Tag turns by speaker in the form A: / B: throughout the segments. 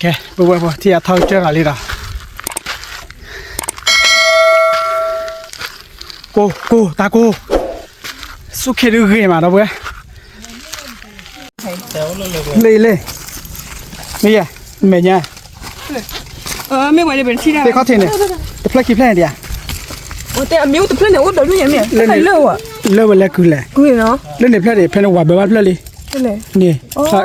A: kè bùa thì thâu chơi cả đi rồi cô ta cô suốt khi đưa ghê mà đâu bữa lên bây giờ mẹ nha
B: mấy quay đây bên kia
A: đây có thể này tập play kịp này đi à
B: แต่miếuตัวเพื่อนเนี่ยอุ้ดเดี๋ยวดูอย่างเนี้ยใครเล่าอ่ะ
A: เลิกไปแล้วคือแหละ
B: กูเนาะ
A: เล่นในเพลย์ดิเพลย์ว่าแบบว่าเพลย์ดิ
B: นั่นแหละ
A: นี่ค่ะ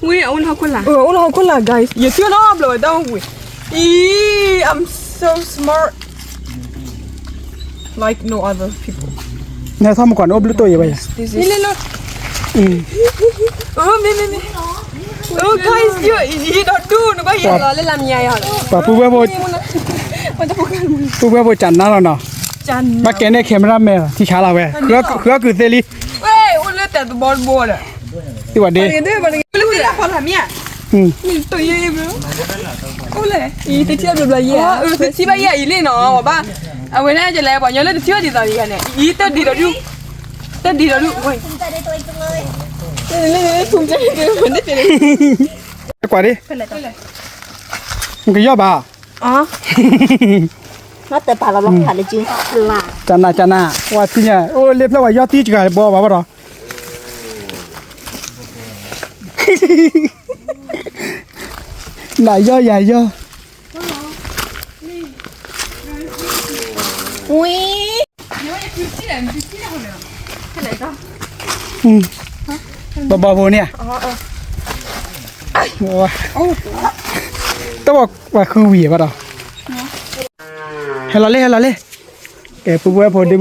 B: อุ้ยอุ้นเขาคนละอุ้นเขาคนละ guys อย่าเชื่อน้องเลยต้องอุ้ยI'm so smart like no other people
A: เนี่ยทำก่อนอบลูกตัวยังไง
B: นี่เล่นเลยไม่guys เยอะอีดอดูนึกว่าเห็นเราเล่นลำใหญ่เหรอ
A: ป่ะผู้เบื่อ
B: มันจะพูดกัน
A: ผู้เบื่อจันน่าเราเนาะมาแกเนี่ยแคมราแมนที่ช้าเราเว้ยคือคือเซรี
B: เว้ยอุ้นเล่นแต่บอลอ่ะ
A: ที่ว่าเดย์
B: เล่นบอลเล่นแต่พอทำเนี่ยนี่ตัวใหญ่เบ้ออุ้นเลยอีติเชื่อดูเลยที่บ้านใหญ่เลยเนาะว่าบ้าเอาไว้แน่จะแล้วบอกย้อนเล่นเชื่อดีต่อดีกันเนี่ยอีเต้นดีต่อดูเต้นดีต่อดูเว้ยภูมิใจในตัวเองจังเลยภูมิใจในตัวเองเหมือนได้เป็น
A: กว่าดิมันก็ย่อบ่า
B: อ๋อ
C: nó tới bà là lông thả lên chứ là
A: chanaว่าที่เนี่ยโอ้เล็บแล้วว่ายอดที่จะบ่ว่าบ่หรอไหนย่อใหญ่ย่อ
C: ui
A: บ่บ่เนี่ยว้าต้องบอกว่าคือหวีป่ะหรอเฮลาเล่แกปุ๊บว่าพอเด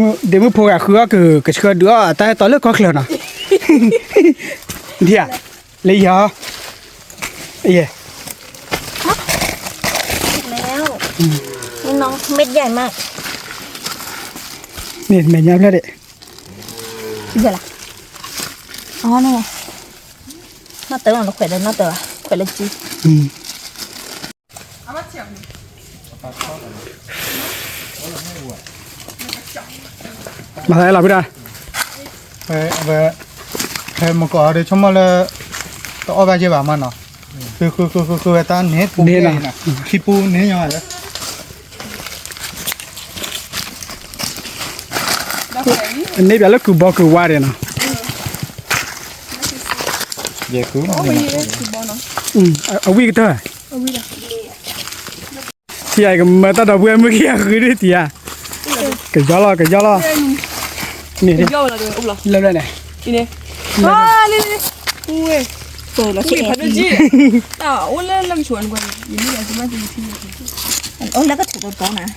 A: มือพอคือก็คือเชื่อเดือแต่ตอนเลิกก็เคลื่อนนะเดี๋ยวเลยเหรอเย่
C: แล้วนี่น้องเม็ดใหญ่มาก
A: นี่แม่ยับแล้วเด็ก
C: เดี๋ยวล่ะอ๋อนี่ไงน่าเต๋อเราแขวนเลยน่าเต๋อแขวนเลยจี
A: มาใส่หลับพี่ได้
D: เฮ้มันก็เดี๋ยวชั่วโมงละต้องเอาไปเจ็บบ้างมันเนาะคือตอนนี้ปูเนี่ยนะขี้ปูเนี่ยยังไงล่ะ
A: อันนี้แบบแล้วคือบอกคือว่าเลยนะ
D: เดี๋ยวคือ
A: เอาวิ่งเถอะที่ไอ้ก็มาตัดดอกบัวเมื่อกี้คือได้ที่อ่ะก็ย่อละนี่ดิ
B: ย่อละเดี๋ยวอุ้มละ
A: เริ่มเลยไหน
B: นี่นี่อุ้ย
C: เปิดแล้ว
B: อุ้ย
C: เขีย
B: พัด
C: น
B: จีอุ้นเล่นลำชวนกว่าอย่างนี้เลยใช่ไหมที่
C: โอ้แล้วก็ถูกโต๊ะนะ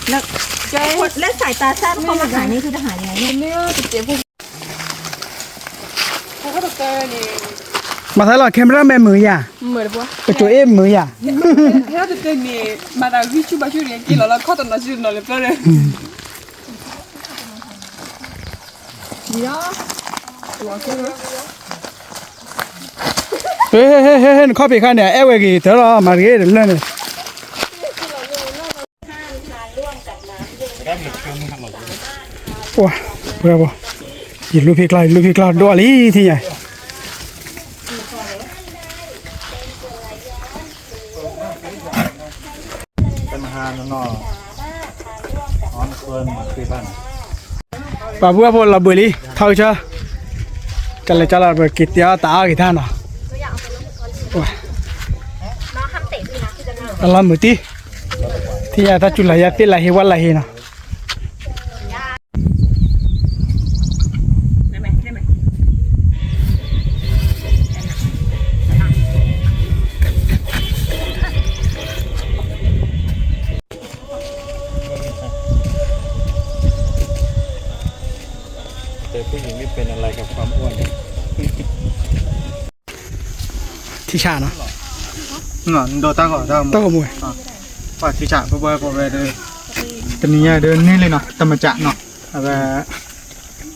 C: แล้วแล้วสายตาสั้นเขามาหานี่คือทหารยังไงเนี่ย
B: นี่ก็เจ็บพวกเขาก็ตกใจนี่
A: มาใส่หลับแคมราแมนมือยา
B: เหมือนปะ
A: กระโจเอ็มมือยา
B: เขาตกใจนี่มาดาวิชูบาชูเรียนกินแล้วเขาตอนนั้นชื่อนอนเลยเปล่าเลยย่าตัวเขา
A: เฮ้ข้อปีข้าเนี่ยเอเวกี้เถอะเรามาเรียนเรื่องนี้ว้าเบื่อบ่ยินลูกพี่กลายดูอะไรที่ไหน
D: เป็นหาหนออ๋อเฟิร์นคือบ้าน
A: ป่าวบัวพอเราเบื่อเลยเท่าเช่จะเลยแบบกิจยาตากี่ท่านอ่ะว้าอะไรมือตีที่ยาถ้าจุลายาติลายวันลายนะ
D: แต่ผู้หญิงนี่เป็นอะไรกับความอ้วน
A: ที่ชาเนาะ
D: เนาะโดตาก่อน
A: ต้องขโมย
D: ว่าที่จะพอไปเดินตอนนี้เดินนี่เลยเนาะธรรมจักรเนาะแบบ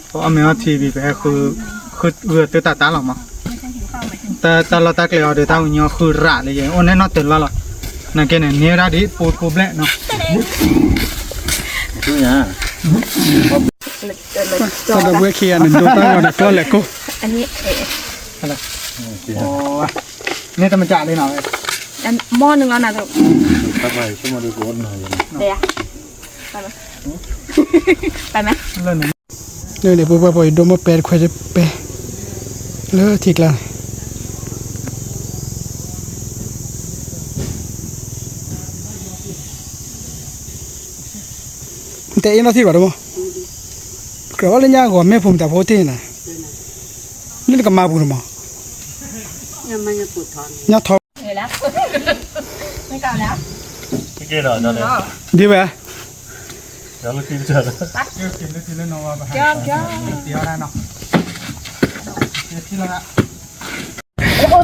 D: เพราะอเมริกาทีวีไปคือเรือเตตาหรอมั้งแต่เราตาเกลียวเดี๋ยวตาอุ่นยอคือระเลยอย่างโอ้แน่นอนเตือนเราหรอนั่นแกเนี่ยเนี่ยระดิปูเบลเนาะดูเนี่ย
A: ก็จะเบื่อเคียนดูตั้งก่อนก็แหละกู
C: อันนี้
D: โอ้นี่ธรรมจักรเลยเนาะ
B: อันหม้อนึงแล้วนะเถอะ
E: ถ้าไปชั่วโมงเดียวก็หน่อย
C: เดี๋ยวไปไหม
D: เรื่องนี้
A: เนี่ยปุ๊บปุ๊บดมเป็ดควายจะเป็ดเลอะทีกละแต่ยังน่าที่ว่าดมกระว่าเล่นยากกว่าแม่ผมแต่พอที่น่ะนี่ก็มาบุญมั้งยังทอ
C: เดี๋ยวแล้วไม่กล่าวแล้ว
E: ไม่เกี่ยวหรอกเจ้าเนี่ย
A: ดีไหม
E: เดี๋ยวเรากินเจอแล้ว
D: เกี่ยวกินได้ทีละน้อยป่ะ
B: แก้วแก้ว
D: เดี๋ยวได้เนาะเกี่ยวที่ละ
B: โอ้ย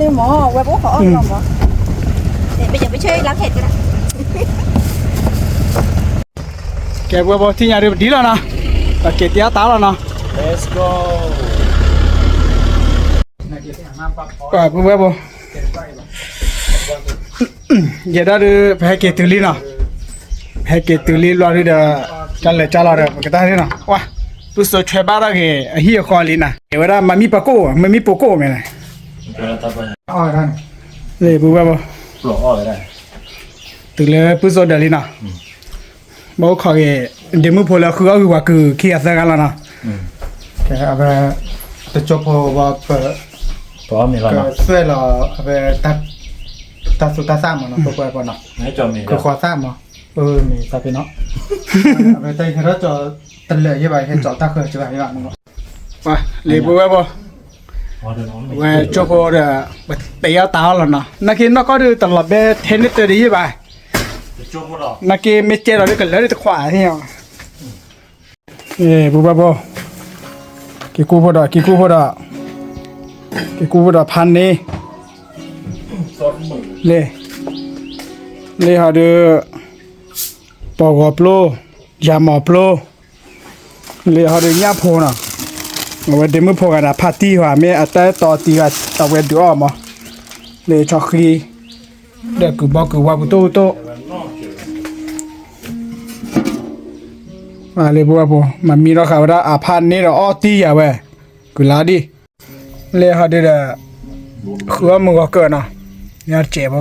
B: นี่หมอเว็บขอหรอหมอ
C: เดี๋ยวไปอย่าไปช่วยล้างเห็ดกันนะ
A: แกบัวที่ยาเรียบดีแล้วนะแต่เกตียตาแล้วนะ
E: let's go
A: ก็บัวบัวเยอะได้แพ้เกตุลีนะแพ้เกตุลีรอที่เดจันเลยจันละเดก็ได้นี่นะว้าปุ๊บสุดช่วยบ้าละเกเฮียคอลีนะเดี๋ยวเรามามีปะโก้มามีปะโก้ไหมล่ะ
E: เดี๋ยวเราตัดไป
D: อ๋อท่าน
A: เลยบัวบัว
E: ปลอกอ้อยได้
A: ถึงเลยปุ๊บสุดเดลีนะบอกเขาเกเดี๋ยวมึงพอแล้วคือเอาว่าคือขี้อาศัยกันแล้วนะ
D: แกเอาไปจะจบพอว่าเปิด
E: พร้อมมีแล้ว
D: ก็
E: เนาะ
D: เสื้อเราเอาไปตัดสุดตาซ้ำเนาะตัวไปเนาะ
E: ให้จอมี
D: ก็ขอซ้ำเนาะมีซาเป็นเนาะเอาไปแต่เราจะตัดเลยยี่ใบให้จอตาเคยจะไปอย่างนึง
A: ว่าเลยบัวบัว
E: พอเดี๋ยวน้อง
A: ว่าจบพอเดเตียตาแล้วนะนักกินนักก็ดูตลอดเบเทนนิสตัวดีไป
E: จะจบหมดหรอ
A: นักกินไม่เจอเราได้กันเลยตะขวาที่เอาบัวบัวกี่กูพอดกี่กูพอดกี่กูพอดพันนี่
E: ซอสหมู
A: เลยหาดูปอกหัวปลูยาหมอปลูเลยหาดูยาโพนะว่าเดี๋ยวมึงพอกันนะพาร์ตี้ว่าไม่อาจจะต่อตีกันต่อเวดูออกมาเลยช็อกกี้เด็กกูบอกกูว่ากูโตมาเลยบัวบัวมันมีราคาว่าอาพันนี่เราอ้อตีอย่าเว้ยกูลาดิเลยหาดูเด้อคือว่ามึงก็เกินนะยาเจ็บบ่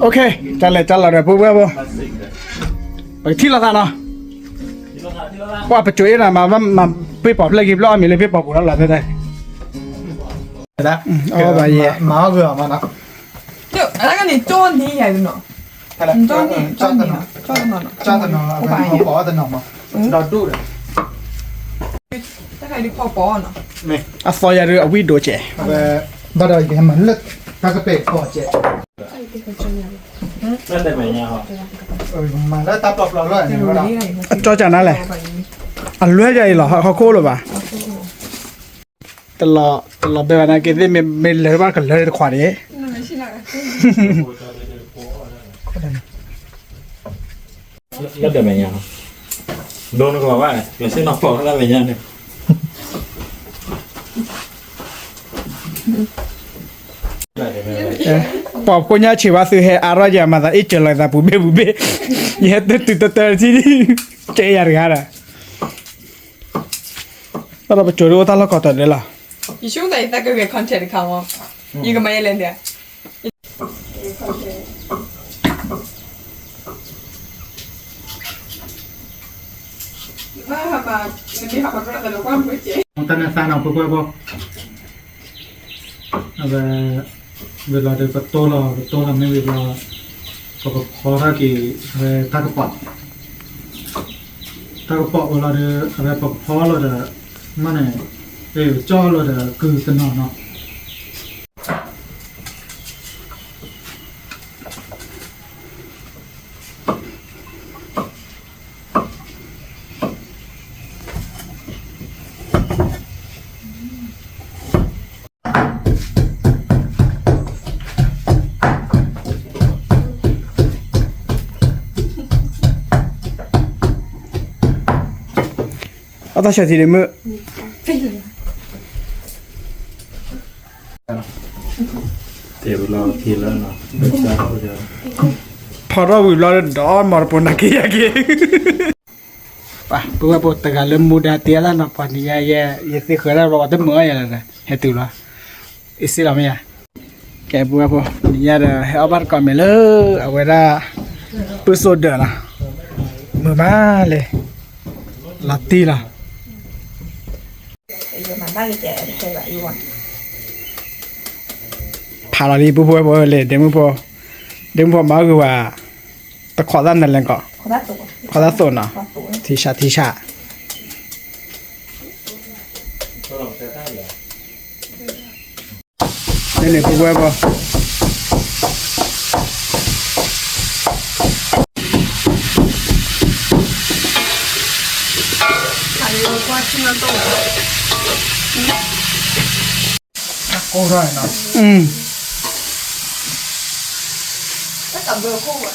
A: โอเคจันเลยจันเลยปุ๊บปุ๊บไปที่ละกันนะว่าไปช่วยนะมาไปปอบเลยกิบล้อมีเลยไปปอบกูแล้วล่ะได้แล้วอ๋อไปเย่
D: มาเกือมานะ
B: เดี๋ยวแล้วกันนี่โจนที่ใหญ่เลยเนาะโจนนี่โจนนี่เนาะโจนเนาะ
D: จ้าตนอเอาไปขอตนอมาดอดดูเลย
B: ถ้าใครดิพอปอเนาะ
D: นี่
A: อ่ะซอยเรือวิดโดเจ
D: เอาไปบัดดอยกันมันเลิกถ้ากระเป็ดก่อเจ๊
E: นั่นได้ไหมเนี่ยครับ
D: มาแล้วตาปลอบเราเลยนี่ก็ได้
A: จอจานนั่นแหละอ่ะเรือใหญ่เหรอเขาโค้หรือเปล่าตลอดเดือนนะกินได้ไม่เลยว่ากันเลยขวานี้
B: นั่นไม่ใช่นะ
E: แล้วได้ไหมเนี่ยครับโดนก็บอกว่าเดี๋ยวซื้อน้องปลอกได้ไหมเนี่ย
A: ปอบคนยาชีวะซื้อให้อารอยามาแต่อีเจริญแต่ปุ๊บปุ๊บยี่ห้อตื่นที่เจียร์กันอ่ะเราไปจูดูท่านเราก็ตัดเลยล่ะ
B: อีช่วงไหนแต่ก็เกิดคอนเทนต์เขาอ่ะยี่ก็ไม่เล่นเดียวมาทำมามันมีขับมาแต่เราก็ไม่เจ๊
D: ตอนนั้นสร้างเอาไปเพื่อพอเอาไปเวลาเดินประตูเราไม่เวลาพอถ้ากี่ถ้ากระป๋องเวลาเดินอะไรพอเราเดินมันเนี่ยจ่อเราเดินคือสนอเนาะ
A: เอาตาเฉยทีเดียวมือ
E: เดี๋ยวเราทีแล้วเนาะเดี๋ยวจะเอาเดี๋ยว
A: พอเราวิลาดอนมาปนนักยากีป่ะเพื่อปตกันเริ่มมูดาเตียแล้วนะปนยาสิเคยแล้วเราจะเมื่อยอะไรนะเฮตุละ isi la mia ke bu po ni ya da he obat ko me le awera pu so de la mu ma le la ti la
C: Giờ mà ba cái trẻ thì chơi lại yêu à.
A: พาลาลีปูปูเลยเดมพอมาคือว่าตะขอด้านนั่นแหละก็
C: Có bát tủ.
A: ขอด้านส่วนเนาะ
C: Có tủ.
A: ทีชานี่ปูปูบ่
D: โอ้ได้เนาะ
C: Tất cả vừa khô à.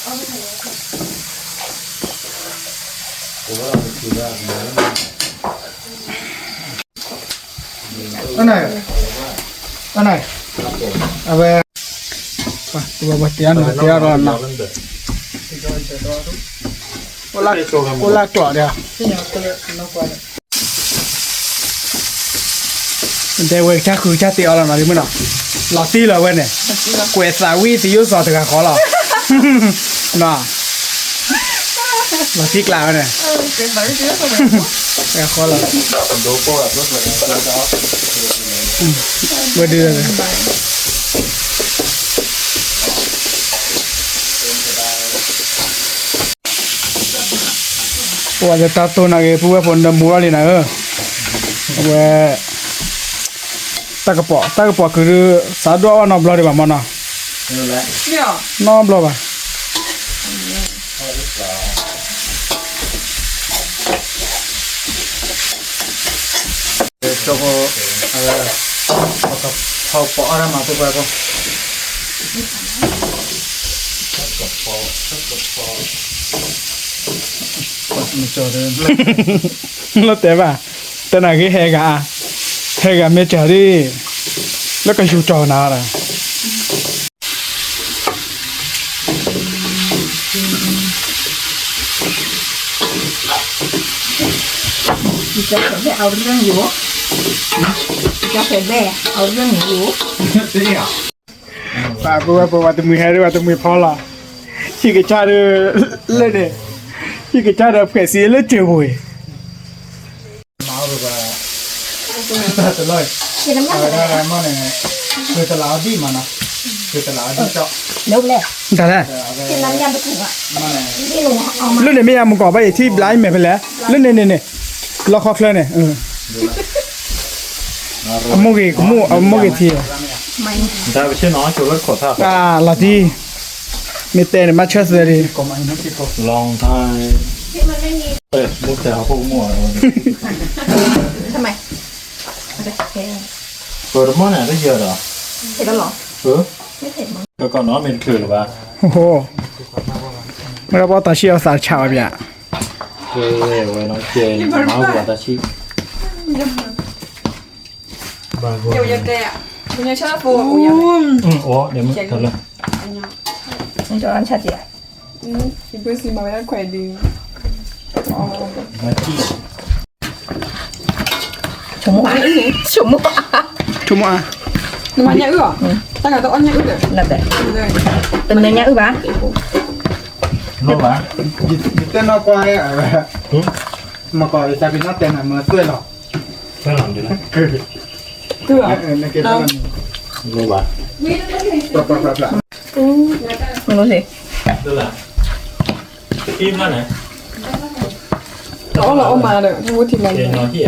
D: อันไหนเอาไปป่ะตัวบัตรยันเดียวรอนเนาะโอลากล่อเดียว
A: เดเวกชาคือชาติออลนะดิมั้ยเนาะลอตี้เลยเว้ยเนี่ยกวยสาวีสิยุสอถึงขอหรอเนาะลอตี้กล่าวเนี่ยขอหรอเบอร์เดือนว่าจะตัดตัวนักเอผู้ว่าผลดำบัวเลยนะว่าตะกปอคือสาดว่านอบลอดีบ่มันเนาะ
B: เนี่ย
A: นอบลอบ่
D: โจโกเขาปออะไรมาตัวแบบมันจอดเลย
A: แล้วแต่ว่าแต่น่ะคือแฮกะเมจาดิแล้วก็ชูจอนาล่ะ
C: Chị cho phải bé áo răng dũ. Chị cho phải bé áo răng dũ.
A: ปากว่าตะมือแฮด้วยว่าตะมือพอล่ะที่กะจ้าเด้อเล่นเนี่ยที่กะจ้าเด้อเผื่อสิเล่นเจอบ่ย
D: มาหรือว่าตลอด
C: Chị nắm nhắc
D: ได้ได้มาเนี่ยคือตลาดดีมานะคือตลาดดีเจาะ
C: Đâu lẹ.
A: ได้แล้ว
C: Chị nắm nhắc cái thùng ạ.
D: มาเนี่ย
C: Đi lùng họ mà.
A: เล่นเนี่ยไม่ยามมึงก่อไปที่ไลฟ์แม่ไปแล้วเล่นเนี่ยรอคอเคลเนี่ยเอาโมกิเอาโมกิที
C: Mày.
E: ได้ไปเชื่อน้องชูรถขอท่า
A: ลาทีมีเตนมาเชสเลย
D: ก็มาอีกทีก็
E: ลองทายมุกแต่เขาพวกมั่ว
C: Sao mày? Đây, cái
E: เปิดมั่วเนี่ยได้เยอะเหรอ
C: thế đó lỏ.
E: ไม่เห็นมั้งก็ก่อนน้องเป็นคือหรือวะ
A: โอ้โหเมื่อบอกตาเชียวสารชาวแบบ
E: คือเว้ยน้องเจนน้องหัวตาชิ
B: nhiều giờ kìa mình nhớ cho phù hợp nhiều
E: โอ้เดี๋ยวมึงทำเลย
C: Anh cho ăn chặt gì ạ?
B: thì bữa gì mà mày ăn khỏe đi
E: มาจี้
C: Chúng mua. Chúng mua.
A: ชั่วโมง
B: nhưng mà nhớ ư à ta cả tao ăn nhớ ư rồi
C: Là để.
B: rồi
C: Từng này nhá ư bá.
E: น้องวะ
D: ยึดเต้นนอกกว่าอ่ะมาก่อนจะเป็นนักเต้นอ่ะมาช่วยหรอ
E: เพื่อนหลังอยู่นะ
B: cứ à
D: ในเกมนั้น
E: ไม่วะ
D: ปรับ
C: Mình có gì?
E: ดูละอิ่มแล้วนะ
B: đó là ông bà được mua thịt
E: เจ
B: này
E: นนอนที่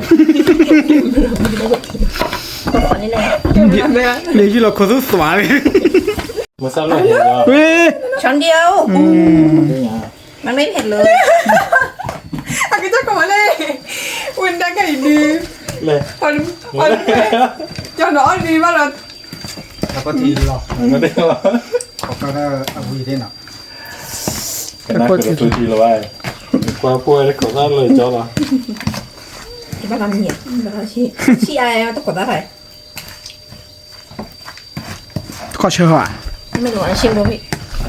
C: Có còn như này.
A: เลยที่เราคนสุดสวาเลย
E: มาซ้ำเลยเดี๋ยว
A: เว้ย
C: Chón điêu.
E: นี่ไง
C: มันไม่เผ็ดเลย
B: à cái chắc có mà đây Win đã cày đi
E: เลย
B: còn cho nó đi bắt đầu
D: แล้วก็ทีหรอ
E: ไม่ได้หรอ
D: เขาก็ได้เอาวีเท่น่ะ
E: น่าเกิดตัวทีละว่าquaป่วยแล้วขอท่านเลยเจ้าละ
C: Thì bác làm nhiệt. Bác làm chi. Chi ai mà tôi có bác phải.
A: ขอเชื่อว่า
C: Mình nói chim đâu bị.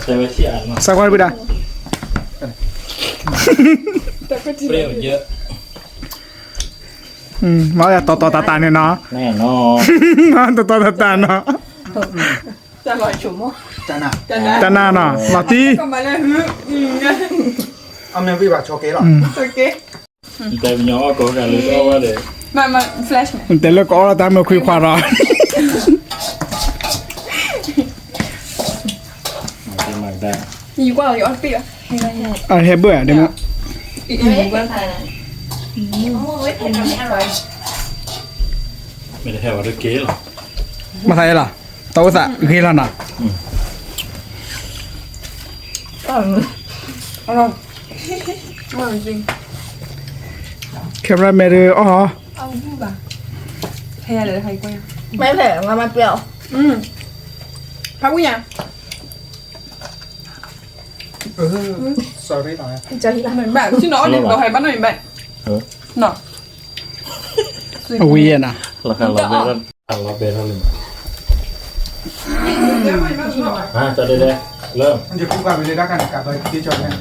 E: แต่ไม่เชี่ยมา
A: สักวันไปได้
B: ta có
E: เปรี้ยวเยอะ
A: มาอย่าต่อตาเนี่ยเนาะ
E: แน่นอน
A: มาต่อตาเนาะ
B: จะลอยฉุมมั้ง
D: จ้าน่ะ
A: จานาเนาะมาตี
B: ก็มาเลย
D: เอาเมียพี่ว่าโชเกหรอ
B: โอเค
E: แต่เป็นยังว่าก็กันเลยก็ว่าเลย
B: มาแฟลชไหม
A: แต่แล้วก็เราตามมาคุยความร้อน
E: เป็นมาได้
B: อยู่กว่าอยู่อันปีอ่ะ
A: อ่ะเฮเบอร์เดี๋ยวมั้ย
B: อีกอยู่กว่า
C: ไม่เผ็ดมันไม่อร่อย
E: ไม่ได้แค่ว่าเก๋หรอ
A: มาไทยล่ะโต๊ะสะคือแล้วน่ะ
B: อร่อยจริง
A: แคมราเมเดอร์อ๋อ
B: เอาพูดป่ะแพ้เลยใครกว่า
C: ไม่เผ็ดมันเปรี้ยว
B: พักวิ่งยัง
D: sorry หน่อย
C: จะที่ร้าน
B: เหมือนแบบชื่อน้องเนี่ยเราให้บ้านหน่อยแบบเนาะ
A: เวียน่ะ
E: ราคาเราเบรเลยจะได้เริ่ม
D: มันจะคู่กันไปเลยได้กันกับไปที่จอดเนี่ย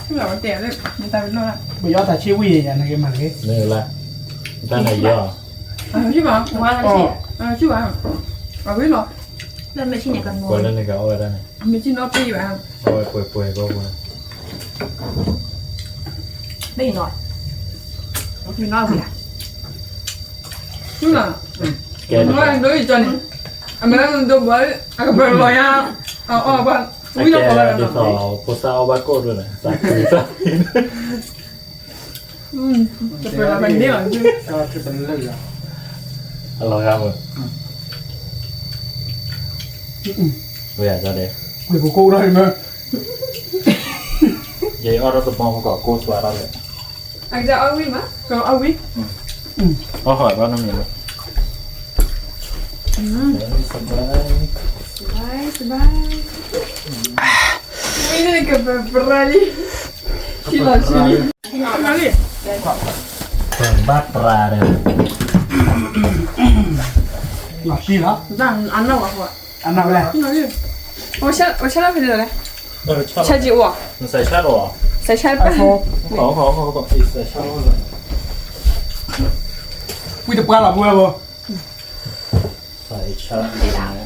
B: ที่เราเตะเลยมีตาเป็นโน่นอ่ะ
A: บ่ยอดแต่ชื่อวีอย่างนั้นมันเลย
E: นี่แหละด้านไหนย่อ
B: ชื่อว่า
C: ว่าอะไรสิ
B: ชื่อว่าเอาไว้หรอ
C: เริ่มไม่ชินอย่างกันง
E: คนนั้นนี่ก็เอาไว้ได้
B: มีชื่อน้องปีแบบ
E: เอาไว้ป่วยก็ว่า
C: ไม่หน่อยมีน้อยกว่า
B: ชื่อน่ะ
E: แก
B: น้อยด้วยจนอเมริกันตัวบ้าอ่ะก็เป็นรอยอ่ะอ๋อบ้านวิ่งออกมาแล้ว
E: เดี๋ยวเขาโพสต์เอาบัตโก้ด้วยนะสักทีสักที
B: จะเป็นอะไรเนี่ย
D: ก็คือเป็นเรื่อง
E: อะไรครับมึงไม่อยากจะเด็ก
A: คุยกับกูได้มั้ย
E: ยัยออร์ตมองเขาก็โคสวาร์เลย
B: อาจจะเอาวิ่งมั้ยก็เอาวิ่ง
E: เอาหอยว่าน้ำเย็นเลยสบาย
B: สบายวิ่งนี่ก็เป็นปลาดิที่เราชิมมาดิ
E: เปิดบ้าปลาเลย
A: หลับชีแล้ว
B: จังอันนั้นวะหัว
A: อันนั้นแหละ
B: มาดิ我下来陪着嘞，
E: ชอบ
B: 下几我，
E: มันใส่ชาหรอ
B: 再下一半。
E: ขออีกใส่ชาเลย
A: วิธีการหลับบัวบ่
E: ใส่ชา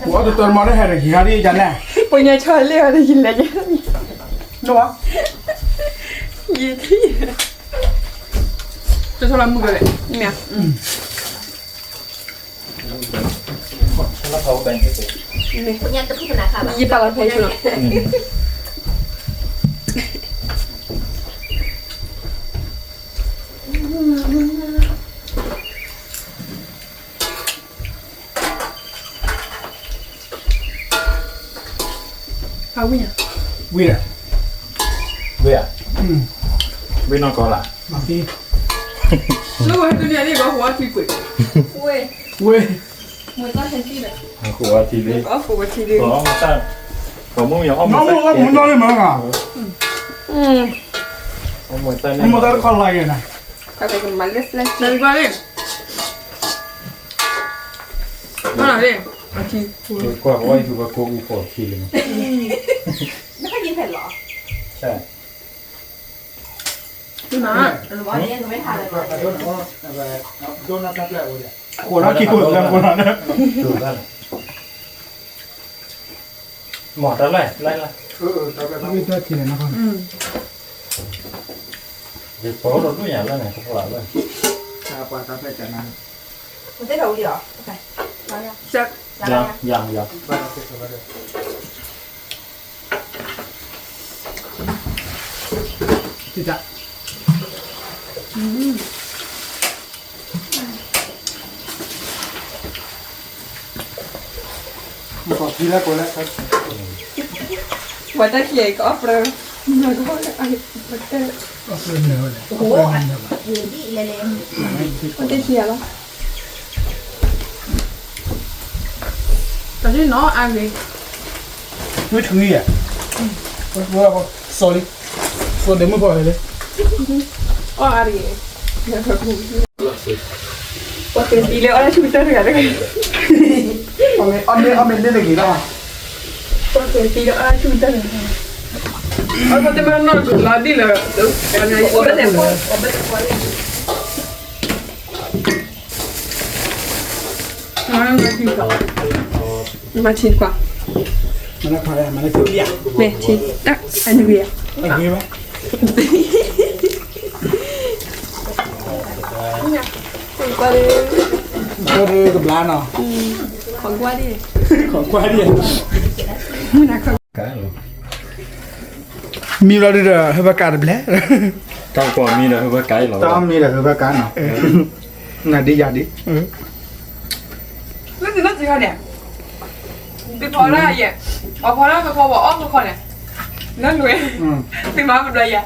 A: บัวตัวมาได้แห่กี่ครั้งที่จันแน่
B: 不应该穿这个的进来的，喏，一天，这出来木个嘞，你们，
E: แล้วเขาแบ่งให้เสร็จ
C: คุณยังจะพูดขนาดค่ะ
B: 一百个赔出了，好问呀，
A: วิธี
E: เว้ยเว้ยนอนก่อนละ
A: มาตี
B: 如果是对面那个活挺贵，喂，
A: เว้ย
B: 我当前记的，
E: หัวทีวี
B: 我付我提的，
E: ขอมาตั้งผมมึงยังเอา
A: น้
E: มา
A: อง
E: ใส่
A: มึงมึงนอนได้มั้งอ่ะ
E: เอามาใส่
A: มึงมาได้คนอะไรกันนะ
B: 快快给买个来，来一罐嘞，哪里？我提。
E: กว่าว่าคือว่าโกกูขอทีเลย
C: ไม่ค่อยกินเผ็ดหรอ
E: ใช่
B: 去哪？
C: วันนี้ยังไม่ทานเลย
D: โดนนัดแล้วเนี่ย
A: โคตรกี่คนแล้วคนนั้น
E: ดูได้หมอได้ไรไรละ
D: ตอนนั้น
A: วิธีที่ไหนนะครับ
E: เดี๋ยวพอเราดูอย่างไรเนี่ยเขาบอกว่า
D: ชาปาตาใส่กันนั้น
C: มันจะเท่าดีหรอโอเค
B: 下
E: ยัง
D: บ้านเสร็จแล้วเลย
A: ที่จะมันก็ทีละคนแล้วครับ
B: 我在写一个 offer，那个哎，我在
A: ก็คือเหนือเลย
C: โอ้โหอยู่ที่เลเลม
B: 我在写了。但是拿安慰，
A: ไม่ถึงนี่อ่ะว่าว่า sorry ส่วนเดี๋ยวไม่พอเลย
B: 我安慰，那个故事。我等地了，我来去等那个。
A: เอาเมนได้เลยกี่รอบ
B: 我等地了，我来去等那个。Apa teman nak ladi lah. Kerana orang ni pun. Macam quoi?
A: Mana kau ya, mana kau dia?
B: Macam tak, anu dia.
A: Lagi apa?
B: Kau ada,
A: Kau ada kebelah no.
B: kau ada.
A: Kau dia.
B: Mana kau?
A: Mi lo dia haba kar belah.
E: ต้องกว่ามีนะคือว่าไกด์เหรอ
D: Tam ni dah kebakan no. Ngadi jadi.
B: Nanti nanti kau ni. Di pola ya. Oh pola ke pola oh kau ni. Nanti gue. Di mana beraya?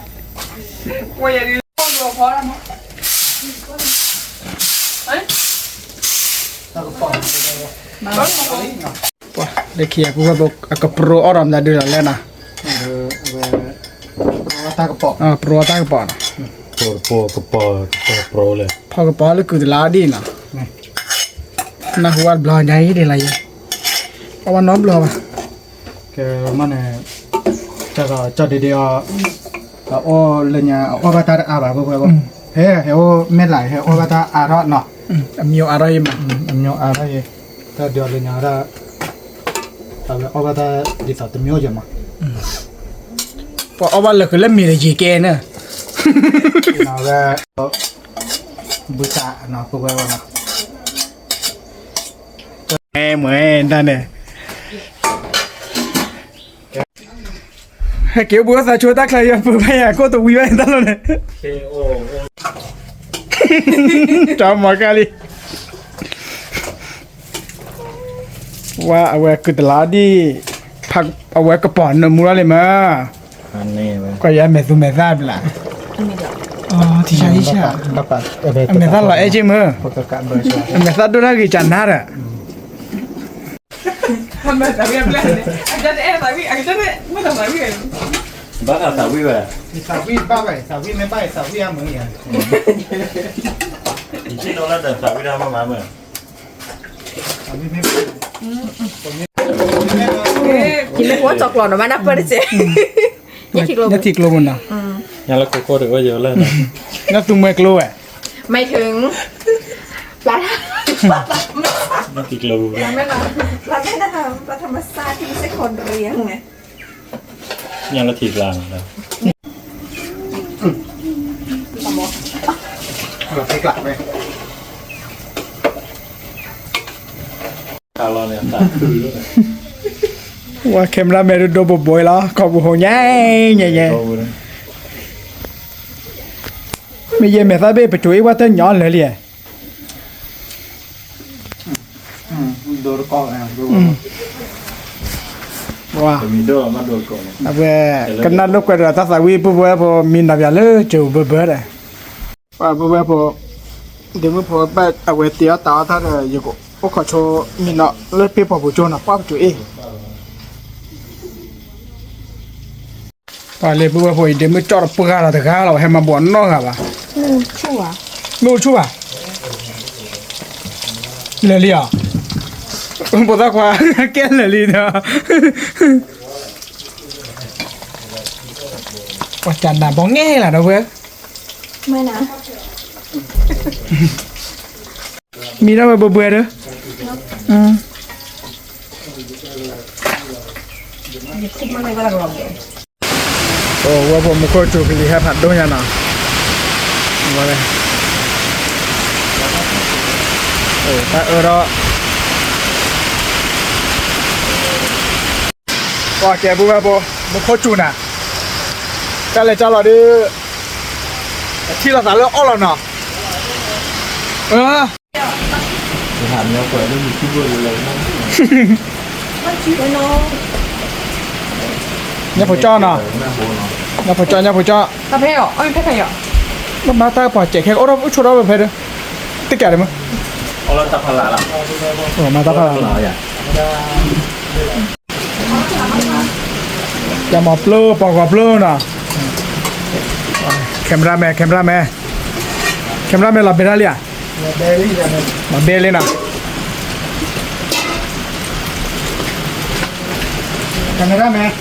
B: Gue jadi dua pola mah. Eh?
A: Wah, leki aku aku pro orang dah dulu lah na.
D: Ta ka pok.
A: Ah, pro tak apa.
E: โปรกระปอโปรเลย
A: Pau kepala le kudu ladi na. Nak buat belanja ini dia lagi. Kawan nom belum apa?
D: Ke mana cha de de o le nya o ba ta a ba bo bo. He he o me lai he o ba ta a ro no.
A: Mio arai mah.
D: Amnyo a ra ye. Ta de le nya ra. Ta o ba ta di sa te myo je ma.
A: Pau awal le kelem mi le jike na.
D: Na ga bu sa no ko ba no.
A: Mày ta nè. Kiểu bữa sao chúa tắc là vừa bây giờ cô tụi quý bạn ta luôn nè.
E: เคโอ
A: Chào mọi người đi. Wah, awak ketela di pak awak kepon mula le ma.
E: อันนี้มัน
A: Kau ya mesu mesa bela. Oh, tisha tisha.
D: Dapat.
A: Mesa lah aje ma.
D: Pekerjaan bersama.
A: Mesa tu lagi candar.
B: Hamba tapi yang belah ni. Ada tapi ada mana tapi kan.
E: บ้าอาสาวิแบบ
D: Sawi ba bai, sawi me bai, sawi a mo ya.
E: อีกที่โดนแล้วแต่สาวิได้มาเหมือน
D: Sawi me.
C: Chỉ mấy quán chọc lòn mà nắp vào đấy chứ. Nhất thịt luôn.
A: Nhất thịt luôn nào.
E: งั้นแล้วโกโก้ถือว่าเยอะเลยนะ
A: Nhất tung mấy kilo à?
C: ไม่ถึงปลา
E: น่าติดรูเลย
C: ไม่หรอปลาไม่ได้ทำปลาธรรมชาติที่ไม่ใช่คนเลี้ยงไง
E: งั้นแล้วติดรางนะ
D: Rồi phải lại về.
E: คาร์ลเนี่ยตัดคือเลย
A: Wah, kamera mẹ đồ bộ bồi lo, còn bộ hồ nhai nhẹ nhẹ.
E: โตเลย
A: Bây giờ mẹ ta bê phải chuối qua tới nhỏเลยliền.
D: Đồ con này, đồ.
A: Wah,
E: จะมีโดนมาโดนก่อน
A: apa kena lu kau dah tak sawi pun apa minta biar le jauh berber. Wah, apa dia mu pun apa awak tiada tahu tak ada juga. Oh, kau coba minta lebih apa bujuk nak apa cuy. Wah, lebih apa dia mu cor pegang lah tegak lah, hema buat nong apa?
C: ชั่ว
A: Lu cuba. Leli ah. Bố ta qua kén leli đó. Ủa chẳng là bóng nghe là đâu vậy?
C: ไม่นะ
A: Mi đâu bơ bơ đó. Ừ.
C: คุกมันเลยก็ลังลองอยู่
A: Ồ, qua bộ một cô chủ cái gì hẹp hạt đôi nhà nào. Vào đây. Ồ, ta ở đó. Wow, kìa bố bà bố, một cô chủ nè. Cái này cho nó đi. Khi là giá lượng ổ lần nào.
E: ถามแล้วเปิดได้มีที่บริเลยนะ
C: ไม่น้อง
A: Nhá phải cho nào.
E: แม่โบเนาะ
A: Nhá phải cho, nhá phải cho.
B: Tapi yo, oh ini pakai yo.
A: Mà má ta bỏ chạy khéo ổ đó, chỗ đó phải được. Tất cả đấy mà.
E: เอาแล้วตับพลาล่ะ
A: Ồ, má ta
E: ตับ
A: phải
E: พลาอย่าง
A: Chà mọp lô, bỏ gọp lô nào. Camera mẹ. Camera mẹ là bên đây à? Mà bên lên nào.
D: Camera mẹ.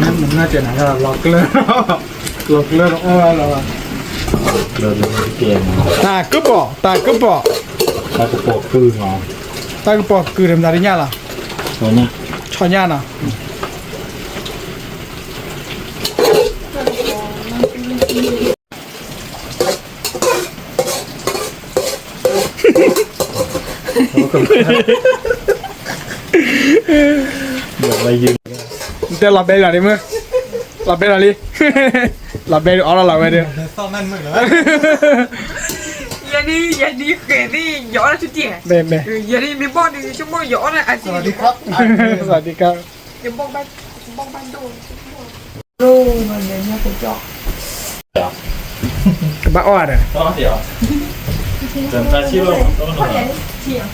D: นั่นมันน่าจะนะครับล็อกเลยล็อกเลยอ้อเรา
E: เดินเปลี่ยน
A: ตากึบบ่ตากึบบ่
E: ถ้ากระโปรงคือเนาะ
A: ตากึบบ่คือเดมดาริญาล่ะ
E: ตัวเนี้ย
A: ชอญาน่ะ
E: เดี๋ยวไปยืน
A: เดี๋ยวหลับไปหน่อยดิมึงหลับไปหน่อยดิหลับไปอ๋อเราหลับไปเดี๋ยว
D: ซ่อมนั่นมึงเหรอ
B: อย่าดีเกยดิย้อนชุดเจี๊ย
A: เบ่เบ่
B: อย่าดีมีบ้านดีชั่วโมงย้อนอ่ะ
D: สวัสดีครับ
A: สวัสดีครับ
B: อย่าบ้องบ้านโดนโลมันเนี่ยเป็นจอก
E: เดี๋ยว
A: บ้าอ้อดอ่ะ
E: ต้องเดี๋ยวเดินตาชิโร่ต้องหน่อยเดี๋ยว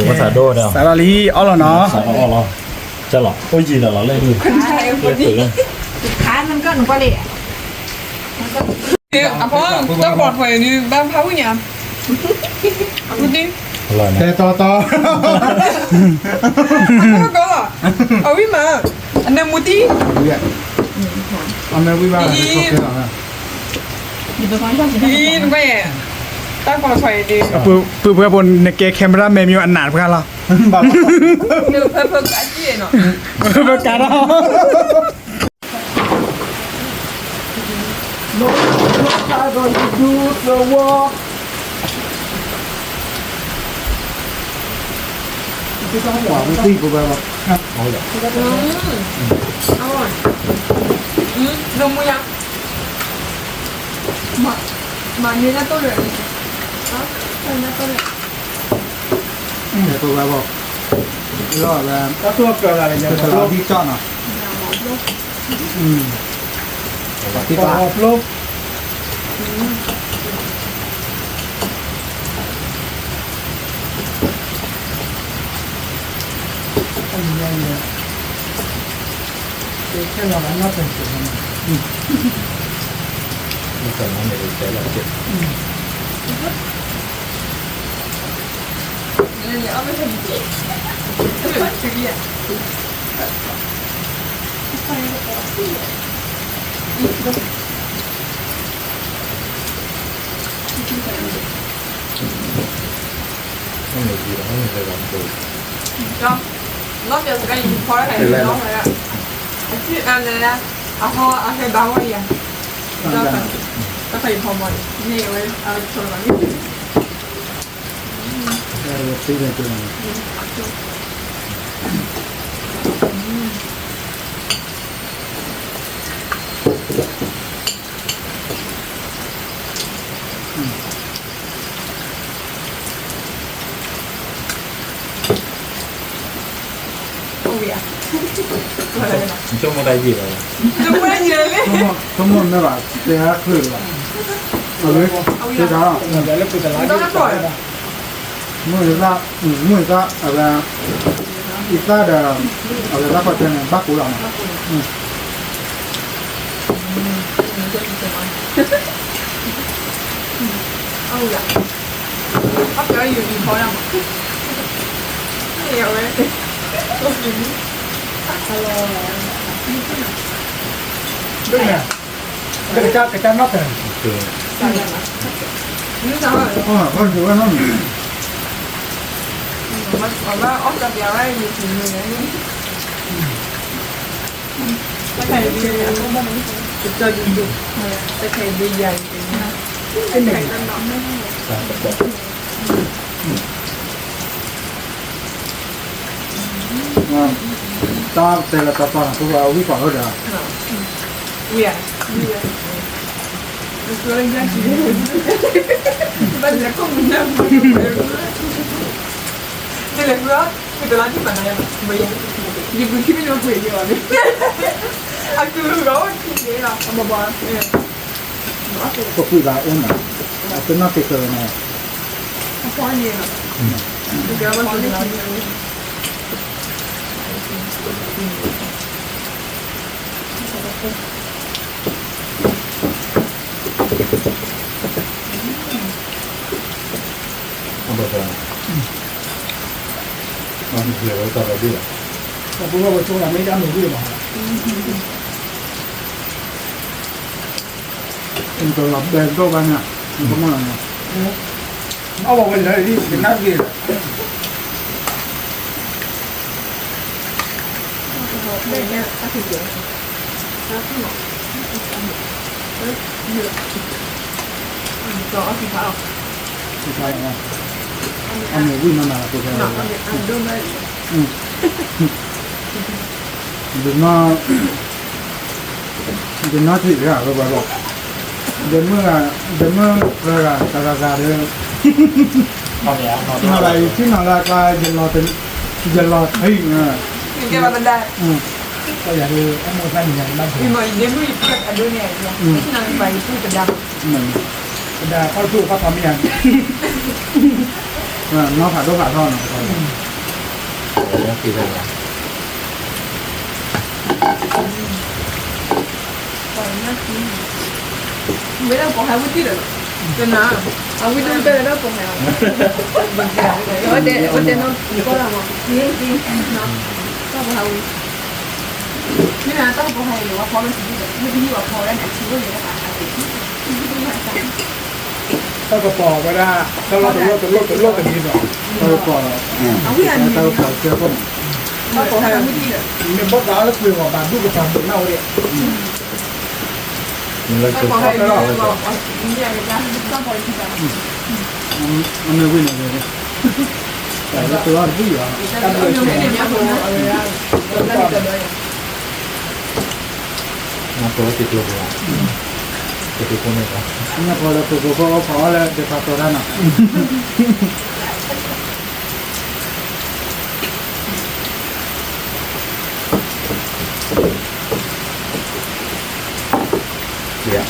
E: ภาษาโดเนาะ
A: สารลีอ๋อเหรอเนาะ
E: ภาษาอ๋อเหรอจะหรอโอ้ยจีนเหรอเลยดู
B: คนไทยคนนี้
C: ค้ามันก็หนูก็เลย
B: อ่ะเพราะต้องปลอดภัยนี่บ้านพาวุ้ยเนี่ยพูดดิ
E: อร่อยนะ
D: แต่ต่อ
B: ก็เอาวิมาอันนั้นมูตี้
D: เนี่ยเอาแม่วิบากเขาเกี่ยวนะ
C: อยู่เป็นคนชอบกิน
B: ดีนไปตั้งปลอดภัยดี
A: ปื้เพื่อบนในเกแคมราแมมิวอันหนาดเพื่อนเรา
D: บ้า
B: เดี๋ยวเพิ่มกันที่เนาะ
A: เพื่อการเรา
D: หัวมันตีกูไปแบบ
B: นมยังมาเนี่ยนะตัวเลยนะตัวเลย
D: เดี๋ยวกูไปบอกรอดแล้ว
A: ก็ตัวเกิดอะไรอย่าง
D: จะ
A: เงี้ย
D: ทะเลาะที่จ้อนอ่ะที่
A: ป
D: ตา
A: อบลบ
D: แค่เราไม่น่าเป็นสิ่งนั้น
E: มีแต่น้ำในใจเราเจ็บ
B: เนี่ยเอาไปทำจีชื่อเนี่ย
E: ไม่มีดีแล้วไม่มีใครลองดู
B: ก็รอบเดียวกันพอแล้วไหนรอบเลยอ่ะชื่ออันเลยนะเอาพอเอาแค่บ้าว่าอย่างก็ใส่พอหมดนี่ไว้เอาชนกันนี่
D: ตีเลยตัวนี้
B: โอ้ยอ่ะอะไรนะ
E: ช่วงมาได้ดีเลย
B: จะไม่ได้เยอะเลย
D: ทั้งหมดไม่ว่าเจ้าคือว่าเอาเลยเจ้า
A: เดี๋ยวเราไปตลาด
B: ต้องปล่อย
D: มื่อละมื่อละอะไรอีกละเดี๋ยวอะไรละก็จะเนี่ยบ้ากูหรอก
B: เอาอย่าเอาเดี๋ยวอยู่ดีพอแล้วนี่เอาไว้ลูกยิง
A: ด้วยเนี่ยกระจายนอกเลย
E: คือ
B: ใส่กันนะนี่จะว่า
D: อ๋อก็ถือว่านั่น
B: มันว่าออกจากยาไว้อยู่ที่นี่นะนี่ถ้าใครดีเนี่ยก็มันจะเจอดุๆแต่ใครดีใหญ่จริงนะเป็นใครกันเนาะ
E: สารกระโปรง
D: ตาแต่ละตาปานตัววิปากเขาเดี๋ยว
B: เวียมันคือเรื่องยากจริงมันจะก็มันน่าเบื่อนี่แหละเพื่อคือตลาดที่มันอะไรไม่ยังยิ่งคุณคิดไม่รู้คุยดีกว่านี่อ่ะคือเราคิดเองอ่ะมาบอกเนี่ย
D: ก็คุยกับอ้นอ่ะเป็นน่าติดเลยนะ
B: พอเนี่ยนะเดี๋ยวมันจะได้กิน
E: มันเหลือต่อไปด้วย
A: แต่พูดว่าช่วงหลังไม่ได้หนูวิ่งหรอกเป็นตัวหลับแดงตัวกันอ่ะมันก็มันอ่ะเอาบอกไปเลยที่เป็นนักเรียนสุดท้ายอ่ะเอาหนูวิ่งมาตัวแทนเดี๋ยวน่าที่อ่ะก็บอกเดี๋ยวเมื่ออะไรตาเดี๋ยว
E: เอาเนี่ยเอา
A: อะไรที่นาราก็จะรอให้นะ
B: แกมาบันได
A: ก็อยากดูแอมโมชั่นอย่างนั้น
B: มีหมอเดี๋ยวมือเกิดอันดูเนี่ยที่นางไปพูดกับดำ
A: เหมือนแต่เข้าสู้เขาทำอย่างน้องผ่าตัวผ่าท่อนะ
E: แล้วกี่ตัว
B: ไม่ได้บอกให้วุ้นที่เด้อเป็นนะเอาวุ้นต้องเจอแล้วบอกให้วันเดย์น้องก็ละมั้งจริงๆนะต้องบอกให้วุ้นนี่นะต้องบอกให้หรือว่าพอมันสิ่งที่แบบไม่ที่ว่าพอแล้วเนี่ยชีวิตเลยนะคะอาทิตย์
A: ถ้ากระป๋อก็ได้ถ้าเราตัวกันนี้หรอถ้ากระป๋อ
B: เอาวิ่งอันนี้
A: ถ้ากระป๋อเชื่อผม
B: ต้องบอกให้วุ้นที่เด้อ
A: มีบทดาวแล้วคุยกับบ้านดูกระป๋อเน่าเลย
E: มันเลย
B: ต้องบอกให้วุ้นบอกว่าเนี่ยนะต้องบอกที่แบบ
A: มันไม่วิ่งเลยแต่ละตัววิ่งเหรอ
B: แต่เรายังไม่ได้เนี่ยผมอะไรอ่ะแล้วก็เลย
E: มาตัวติดตัวเลยติดตัวเลยครับ
A: เนี่ยพอเราตัวพอแล้วเดี๋ยวพาตัวนั้นอ่ะ
E: เดี๋ยว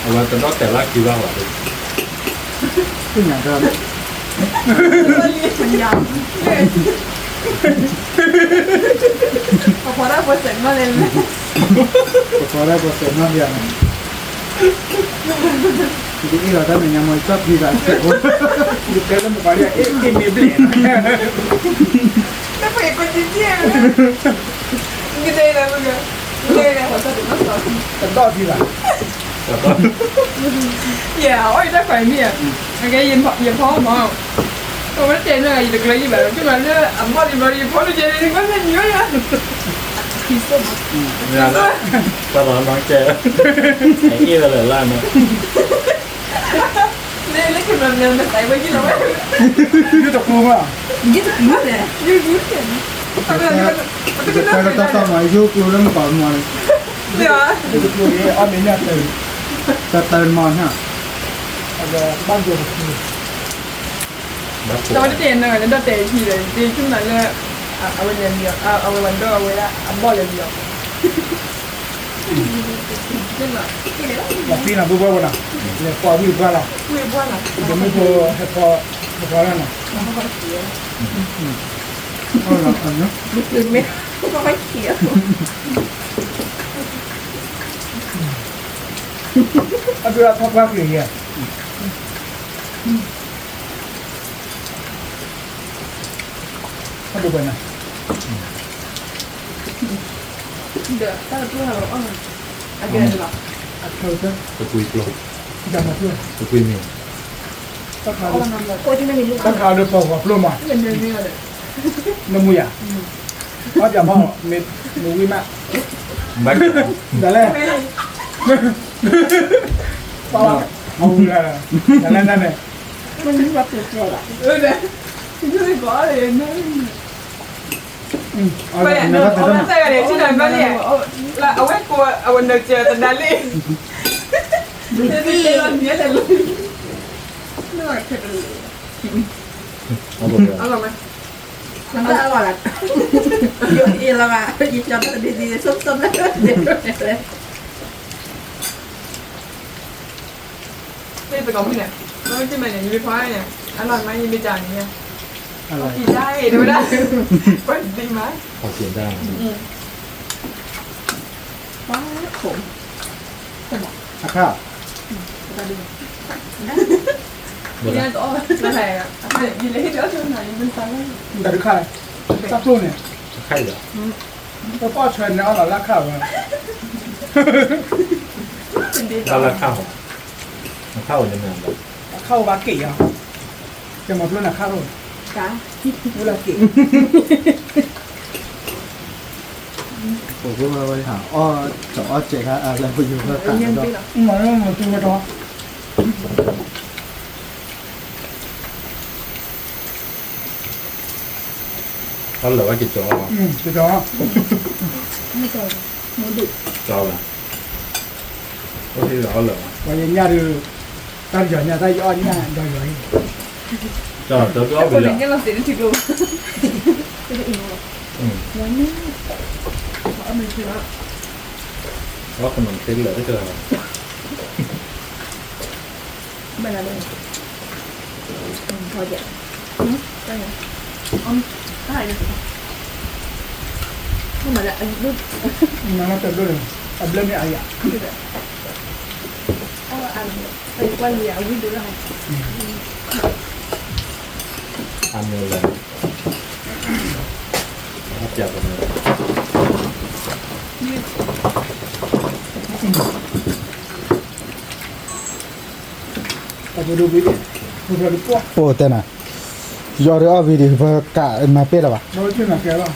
E: เอาไว้แต่นอกแต่ละคิวว่าหรอ
A: ขึ้นอย่างเดิม
B: มันยาวพอได้เปอร์เซ็นต์มาเลย
A: พอได้พอเสร็จน้ำอย่างทีนี้เราได้เป็นยังไงชอบดีแบบเสร็จดูเกิดแล้วมันก็เรียกเอ็มมีเบลน
B: แต่ไปคนที่เที่ยงก็ได้แล้วมึงก็ได้แล้วพอจะถึงมาสอน
A: แต่ต่อทีละ
E: แต่ก็
B: อย่าอ้อยได้ไฟเนี่ยไงยินพ่อมาตัวมันเจนเลยอยู่เลยแบบที่มันเนี่ยอ่ะพ่อที่มายินพ่อที่เจนเลยมันเป็นยังไงอ่ะที่ส้ม
E: เวลาตลอดน้องเจอไอ้ยี่เลยล่านะ
B: เนี่ยเล็กขึ้นมาเนี่ยมันใส่ไว้ที่เราไว้
A: ยืดตะปูอ่ะ
B: ยืดมือเลยยืดมือเห็นทำไมมัน
A: จะไปเราต้องมายุกูเรื่องก่อนมา
B: เดี๋ยว
A: ยืดตะปูนี่อ้อมเนี่ยตื่นจะตื่นมาฮะอะไรบ้านอยู่ที่
E: บัก
B: แต่ว่าเจนเลยนั่นเตะทีเลยเจนขึ้นมาเลยเอาไว้เรียนเดียวเอาไว้วันเดอร์เอาไว้ละเอาบอลเรียนเดียวขึ้นมาที่ไหนล่ะ
A: บอกพี่นะพูดว่าอะไรเนี่ยพอวิ่งว่าอะไร
B: คุยบ้านอ่ะ
A: จะไม่พอให้พอแล้วนะเอาละอันนี้
B: หรือไม่ก็ไม่เขียว
A: เอาตัวพักว่าอย่างเงี้ยมาดูไปนะ
B: เดี๋ยวถ้าเราพูดเราอ้อมอะไรกันหรอ
A: เขาจะ
E: ตะกุยโปร
A: จะมาช่วย
E: ตะกุยมิว
A: ถ้าเขา
C: โคที่ไม่มีลูก
A: ถ้าเขาเดือดปอกปลุ่มอ่ะ
B: เงินเดือนนี้เลย
A: น้ำมืออ่ะเขาจะพ่อมีมือวิ่งมา
E: บัก
A: แต่แรกเอาเลยแต่แรกนั่นเลย
C: มันรับผิดชอบอ่ะ
B: เดี๋ยวที่ไม่บอกเลยนะ
A: เอา
B: ไป
A: เลย
B: เดี๋
A: นะ
B: ยว
A: ครับ
B: เอาใจกันเลยที่นั่นก็เนี่ยเอาไว้กลัวเอาวันเดียวเจอแต่นั้นเลยเดี๋ยวนี้เราเนี้ยแต่เลยน่าเผ็ดเลย
E: เอาบอกเลย
B: อร่อยไหม
C: มันก็อร่อยแหละเยอะอีแล้วอ่ะยิบจำดีๆส้มๆแล้วเดี๋ยวเลย
B: ไม่ไปกองพี่เนี่ยแล้วไม่ใช่ไหมเนี่ยยี่ไปคว้าเนี่ยอร่อยไหมยี่ไปจานเนี่ย
A: อะไร
B: กินได้ดูได้เป็นดีไหม
E: พอเสียงได้
B: ว้าวขม
A: ข้าว
E: หมด
B: เนี่
E: แล้
B: ยว ตัวอะไรอ่ะกินเลยเดี๋ยวช่วงไหนมันซ้ำ
A: แต่ดูข้าวซับซุ่เนี่ย
E: ไข่เหรอ
A: แล้วก็เชิญเนาะเราลักข้าวมา
B: เป็นดี
E: เราละข้าวข้าวยังไงแบบ
A: ข้าวบาเกะอ่ะจะมาพูดนะข้าว
B: จ้า
A: เวลาเกะ
D: ผมก็มาบริหารอ้อจะอ้อเจ๊ครับอะไรไปอยู่เพื่อกัน
B: ยัง
D: ก็
B: ปีหรอ
A: มันจุ่มไปท้อ
E: เขาเหลือว่ากี่จอ
A: ไปท้อ
E: จอละก็ที่เราเหลือ
A: วันนี้เนี่ยดูตั้งใจเนี่ยได้ยอดเนี่ยได้ยอด
E: จอตัวก็
B: แต่
E: ไป
B: คน
E: เลย
B: นี้เราเสียถึงรู้
E: เพราะขนมเส้นเหลือที่เจอ
B: ไม่ละเลยพอเจ็บได้ไงได้เลยทำไมล่ะรูป
A: นั่นก็เป็นด้วยอันเรื่องนี้อะไรอ่ะ
B: เอาอันเป็นวันเดียววิ่งดูได้
E: ทำเลยครับอยากกันเลย
A: แต่ไปดูวิดีโอดูดูพวกโอ้แต่น่ะยอดเอาวิดีโอเพื่อกะมาเป็นหรอวะเราชื่อมาแกแล้ว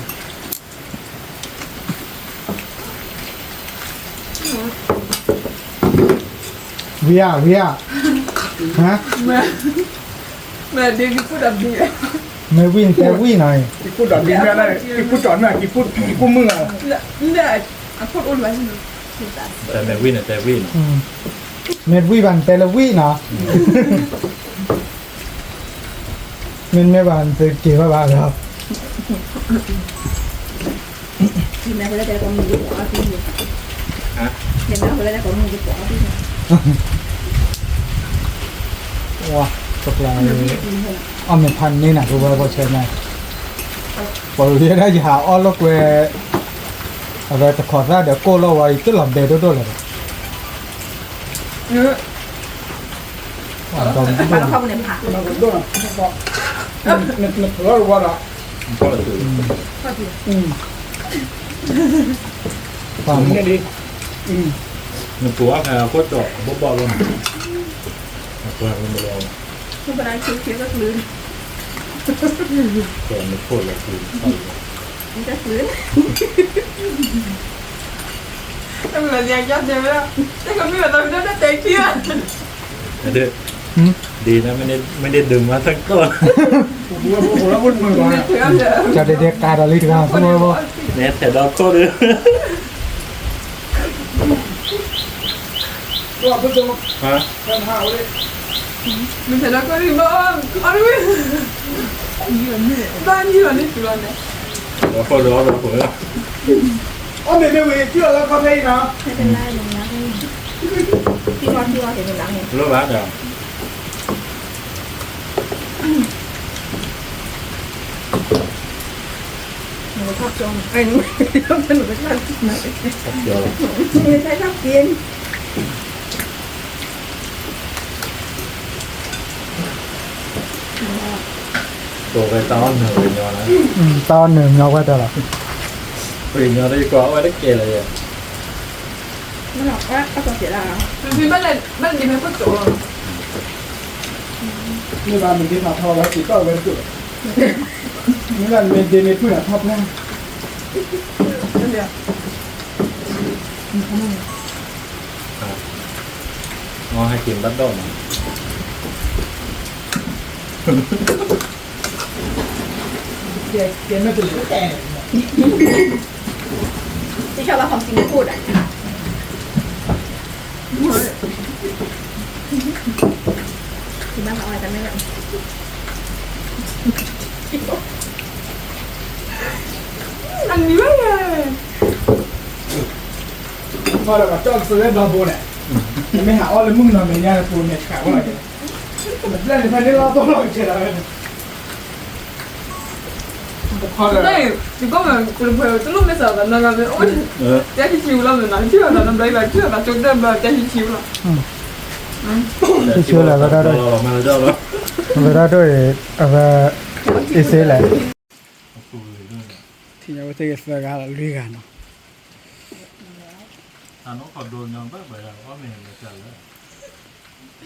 A: เวียฮะ
B: เมื่อเดือนที่พูดแบบนี้
A: ไม่วิ่งแต่วิ่งหน่อยกี่พูดดอดดิ้งไม่ได้กี่พูดจอดไม่กี่พูดมืออ่ะ
B: เนี่ยพูดอุ่นไว้
E: แต่แมวินแต่วิน
A: เม็ดวิ่งบันแต่ละวิ่งเนาะเม็ดไม่บันเป็นกี่ว่าบ้าครับ
C: ทีแม่เขาได้ของมือดีกว่าที่นี่
E: ฮะ
C: เห็นแล้วเขาได้ของมือดีกว่าที่นี่
A: ว้าตกลงอ้อมเป็นพันนี่นะคือว่าพอใช่ไหมพอเรียนได้ยาอ้อลูกเวอะไรแต่ขอได้เดี๋ยวโก้เราไว้ตึ้งหลับเดด้วยเลยตอนนี้
C: ปลาเข้าไปในผัก
A: มันก็ด้วยนึกว่าว่าละ
E: ก็ถือ
A: ความนี่ดี
E: หนึ่งตัวโคตรจอดบบอลลงตัวมันบอล
B: ไม่เป็นไรคิ้วก็คืน
E: ตัวมันโคตรเลยคือ
B: มันจะคืนแต่เหมือนยังยัดเดียวแล้วแต่ก็ไม่เหมือนตอนนั้นแต่เชื่อ
E: เด็ดดีนะไม่ได้ดึงมาทั้งต้น
A: ผมแล้วพูดมือว่า
B: เชื่อเด้อ
A: จะได้เด็กการอะไรกันสมมติว่า
E: เนี่ยแต่ดอกโคตรเลย
A: ตัวพูดตรง
E: ฮะ
A: กันหาเลย
B: มันแต่ละก็รีบบ้างเอาดิบ้านที่เรานี่สุดเลย
E: ดอกโคตรร้อนดอกหัว
A: อ๋อไม่เว้ยเชื่อแล้วเขาให้นะ
C: ไม่เป็นไรลงนะที่ว่าเห็นหลังเห็น
E: รู้บ้างเดี๋ยว
C: หนูชอบจงไอ้หนูชอบหนูไม่ชอบกิน
E: เดี๋ยว
C: ไม่ใช่ชอบกิน
E: ตัวไปตอนหนึ่งเป็นยอนะ
A: ตอนหนึ่งเราก็จะหลับ
E: เป็นยอได้กว่าว่าได้เกเลยอ่ะ
C: ไม่หรอกว่าก็ต้องเสียดาย
B: คือบ้านดีไม่พูดโจ
A: นี่บ้านมีที่ทำทอไว้สีก็ไว้สุดนี่บ้านมีเดนิสเพื่อนทับแน่
B: เดียว
E: งอให้กินบัดดอม
A: เกไม่ตื่นแต่
C: ที่ชอบว่าความจริงพูดอ่ะที่บ้านเราอะไรกันไม่ได้
B: อันนี้ไม่ไง
A: พอเรากับจ้องซื้อบาโบเนี่ยไม่หาอ้อเลยมึงนอนในย่าปูเนี่ยขาวอะไรแบบเล่นในพันนี้เราต้องลองเจออะไร
B: 对，你根本不是朋友，这路没少的那个，我再去修了呢，去了那来去了，就这么再去修了。
A: 修了个到
E: เรามาเจ้าแล้ว
A: 个到对一些来ที่จะว่าเตะสกัดลุยกันเนาะ
E: อ่าน้องขอโดนยังไปแล้วว่าเมย์จะแล้ว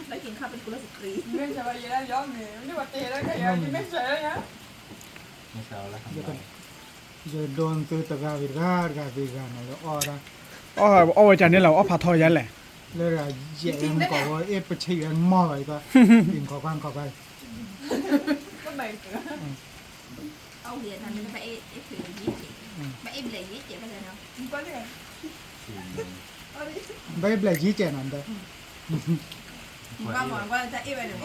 C: ไปกินข้าวเป็นกุลสตรี
B: 没啥吧，也要没，你把爹那个呀，你没谁了呀？
E: ไม่เช้าแล้วครับ
D: จะโดนตัวตะกาวิกาดกาวิกานะออระ
A: อ๋อจากนี้เราอ๋อผัดทอยันแหละ
D: เลยอะเย็นก็ว่าไปเชียงหม้อไปก็กินขอบ้างขอไป
B: ก็ไม่เกิด
C: เอาเหรียญอันนี้ไปเอฟถือยี่สิบไปเอฟเหรียญยี่สิบไปเลยเนาะ
B: ก็เลย
D: ไม่เปล่ายี่เจนันเด้อ
C: ว่าหมอว่าจะเอฟไปเลย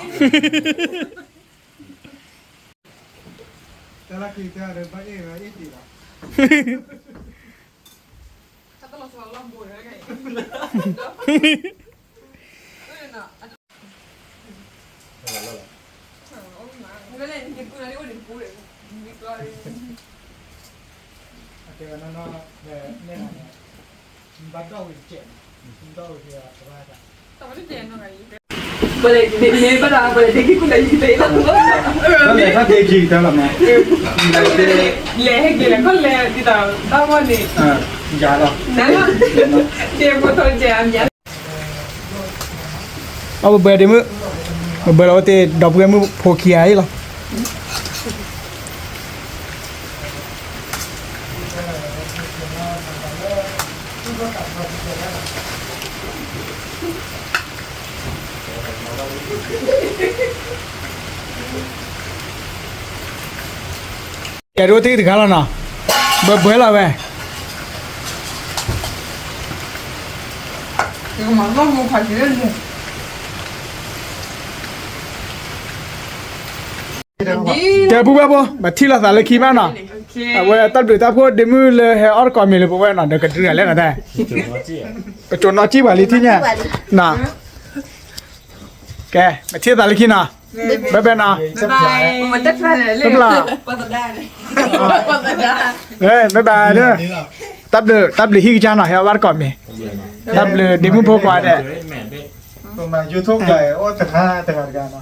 D: แต่ละคือจะเดินไปเอ๋ไปอีกทีละ
B: ถ้าต้องเราสอนลำบุญแล้วไงก็เลยกินกูนะนี่ว่าหนึ่งกูเลยมีก็เลย
D: เจอนั่นเนาะเนี่ยบัดดอกวิเจนบัดดอกวิเจนอะไรกัน
B: แต่ว่าที่เจนทำไงเปิดเลี้ยงประดาเปิดเด็กที่กูได้ยินได้แล้ว
D: นั่นแหละถ้าเด็กจีกันหรอแม่
B: เลี้ยให้กินแล้วก็เลี้ยที่ตาตาวันนี้
D: ยาหรอ
B: นั่นเดี๋ยวกูโทรแจ้งยัน
A: เอาเบอร์เดมือเบอร์เราเตะดอกเบี้ยมือโพเคียให้หรอแกรู้ที่ถึงแล้วนะเบอร์เราเว้ย
B: 이거 만나고 가시는데.
A: แกพูดว่าบ่มาที่ละสารคีบ้านน่ะเอาไว้ตัดหรือตัดพวกเดมือเลยให้ออร์ก่อนมีเลยบ่ว่าน่ะเดี๋ยวก็เดือดแล้วก็ได้
E: จุดว่าจี้
A: ไปจนนอจี้บาลีที่เนี่ยน่ะแกมาที่สารคีน่ะบ๊ายบายน่ะ
B: 바이바이. 엄마 딱 살래.
A: บ๊ายบาย
B: 뻗어다.
A: เฮ้ยบ๊ายบายเด้อตัดเลยฮิกจาน่ะให้ออร์ก่อนมีตัดเลยเดมือพวกว่าได้
E: แม่ได้
D: ตรงไหนยูทูบใหญ่โอ้แต่ค่าแต่การเนาะ